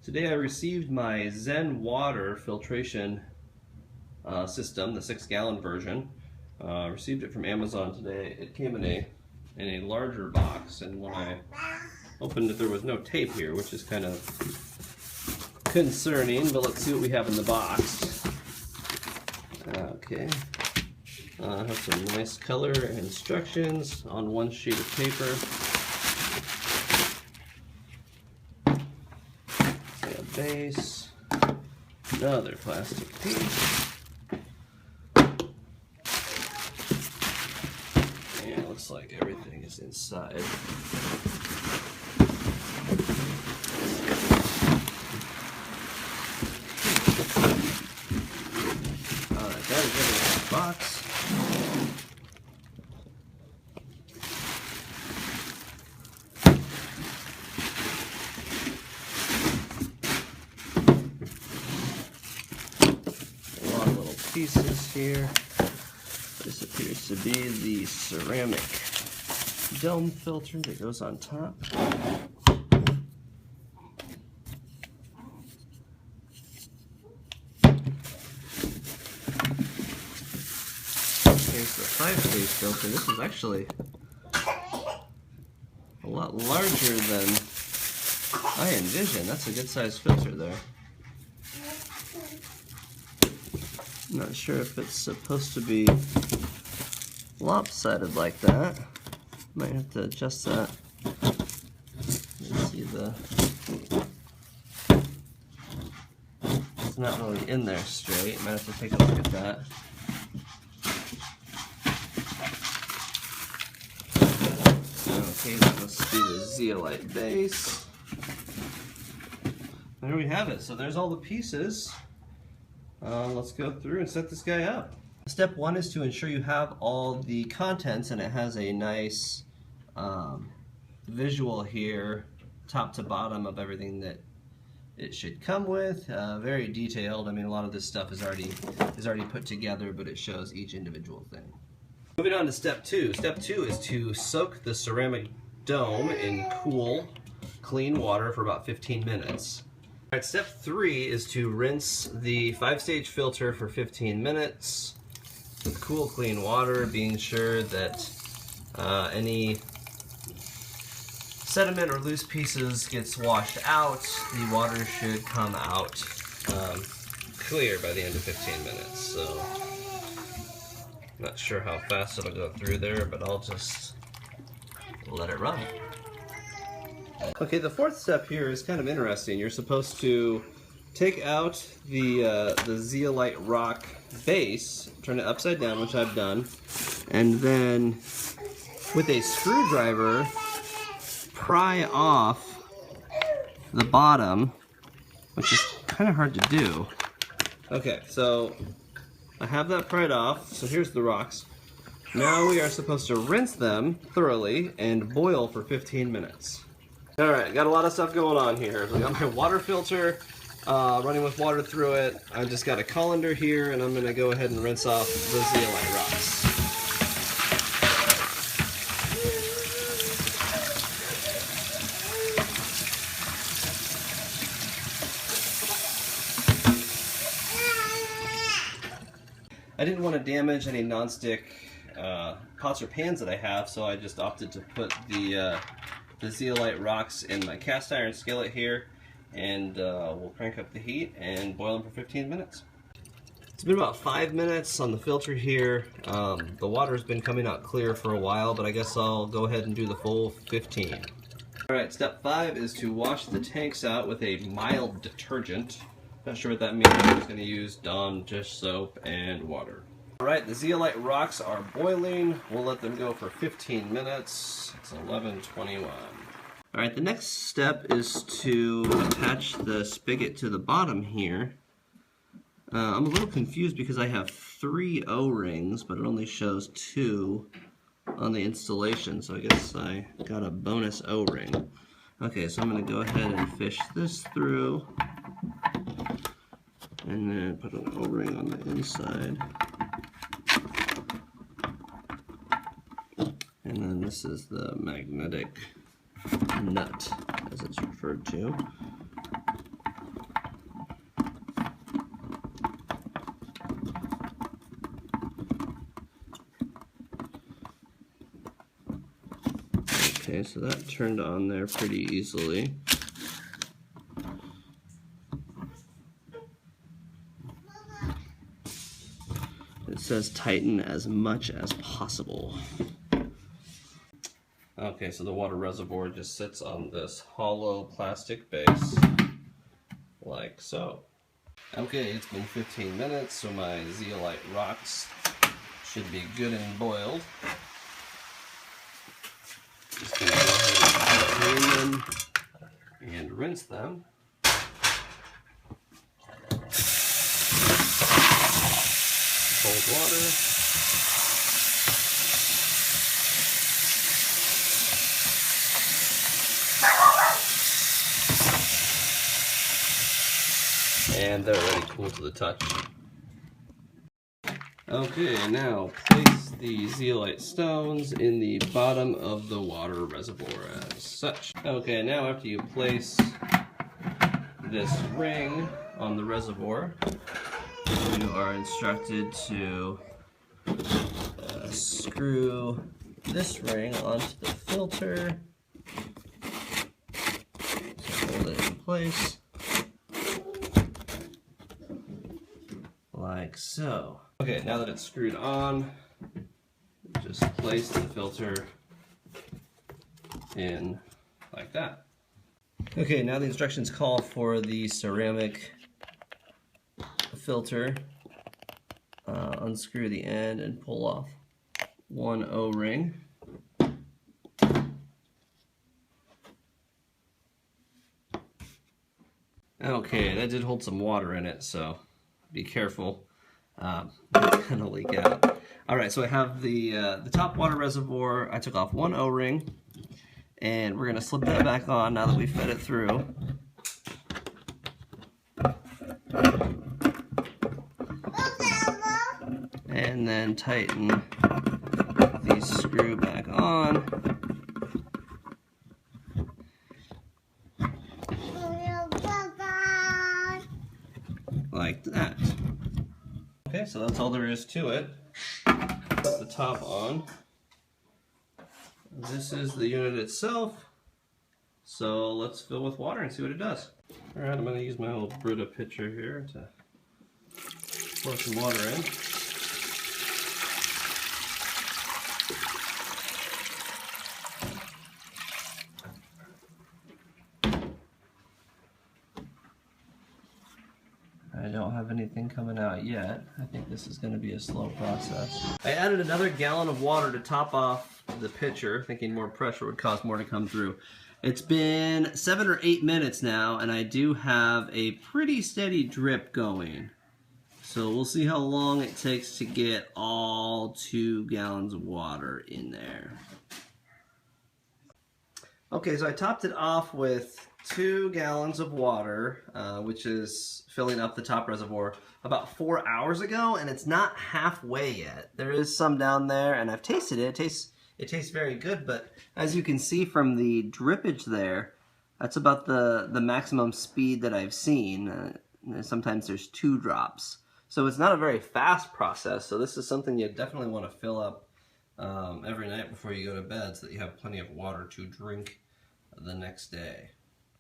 Today I received my Zen Water filtration system, the 6-gallon version. Received it from Amazon today. It came in a larger box, and when I opened it there was no tape here, which is kind of concerning, but let's see what we have in the box. Okay. Have some nice color instructions on one sheet of paper. Base, another plastic piece, and it looks like everything is inside. Alright, that is everything in the box. Pieces here. This appears to be the ceramic dome filter that goes on top. Here's the 5-stage filter. This is actually a lot larger than I envisioned. That's a good sized filter there. I'm not sure if it's supposed to be lopsided like that. Might have to adjust that. Let's see, it's not really in there straight. Might have to take a look at that. Okay, that must be the zeolite base. There we have it. So there's all the pieces. Let's go through and set this guy up. Step 1 is to ensure you have all the contents, and it has a nice visual here, top to bottom, of everything that it should come with. Very detailed. I mean, a lot of this stuff is already put together, but it shows each individual thing. Moving on to step 2. Step 2 is to soak the ceramic dome in cool, clean water for about 15 minutes. Alright, step 3 is to rinse the 5-stage filter for 15 minutes with cool, clean water, being sure that any sediment or loose pieces gets washed out. The water should come out clear by the end of 15 minutes. So, not sure how fast it'll go through there, but I'll just let it run. Okay, the 4th step here is kind of interesting. You're supposed to take out the zeolite rock base, turn it upside down, which I've done, and then with a screwdriver pry off the bottom, which is kind of hard to do. Okay, so I have that pried off, so here's the rocks. Now we are supposed to rinse them thoroughly and boil for 15 minutes. Alright, got a lot of stuff going on here. I got my water filter running with water through it. I just got a colander here, and I'm going to go ahead and rinse off the zeolite rocks. I didn't want to damage any nonstick pots or pans that I have, so I just opted to put the zeolite rocks in my cast iron skillet here, and we'll crank up the heat and boil them for 15 minutes. It's been about 5 minutes on the filter here. The water's been coming out clear for a while, but I guess I'll go ahead and do the full 15. Alright, step 5 is to wash the tanks out with a mild detergent. Not sure what that means. I'm just going to use Dawn dish soap and water. Alright, the zeolite rocks are boiling. We'll let them go for 15 minutes. It's 11:21. Alright, the next step is to attach the spigot to the bottom here. I'm a little confused because I have 3 O-rings, but it only shows 2 on the installation, so I guess I got a bonus O-ring. Okay, so I'm going to go ahead and fish this through, and then put an O-ring on the inside. And then this is the magnetic nut, as it's referred to. Okay, so that turned on there pretty easily. It says tighten as much as possible. Okay, so the water reservoir just sits on this hollow plastic base, like so. Okay, it's been 15 minutes, so my zeolite rocks should be good and boiled. Just gonna go ahead and clean them and rinse them. Cold water. And they're already cool to the touch. Okay, now place the zeolite stones in the bottom of the water reservoir as such. Okay, now after you place this ring on the reservoir, you are instructed to screw this ring onto the filter. So hold it in place. Like so. Okay, now that it's screwed on, just place the filter in like that. Okay, now the instructions call for the ceramic filter. Unscrew the end and pull off one O-ring. Okay, that did hold some water in it, so be careful. It's gonna leak out. All right, so I have the top water reservoir. I took off one O-ring, and we're gonna slip that back on now that we fed it through. And then tighten the screw back on. Like that. Okay, so that's all there is to it. Put the top on. This is the unit itself. So let's fill with water and see what it does. Alright, I'm going to use my little Brita pitcher here to pour some water in. I don't have anything coming out yet. I think this is going to be a slow process. I added another gallon of water to top off the pitcher, thinking more pressure would cause more to come through. It's been 7 or 8 minutes now, and I do have a pretty steady drip going. So we'll see how long it takes to get all 2 gallons of water in there. Okay, so I topped it off with 2 gallons of water, which is filling up the top reservoir about 4 hours ago, and it's not halfway yet. There is some down there, and I've tasted it. It tastes very good, but as you can see from the drippage there, that's about the maximum speed that I've seen. Sometimes there's 2 drops. So it's not a very fast process, so this is something you definitely want to fill up every night before you go to bed so that you have plenty of water to drink the next day.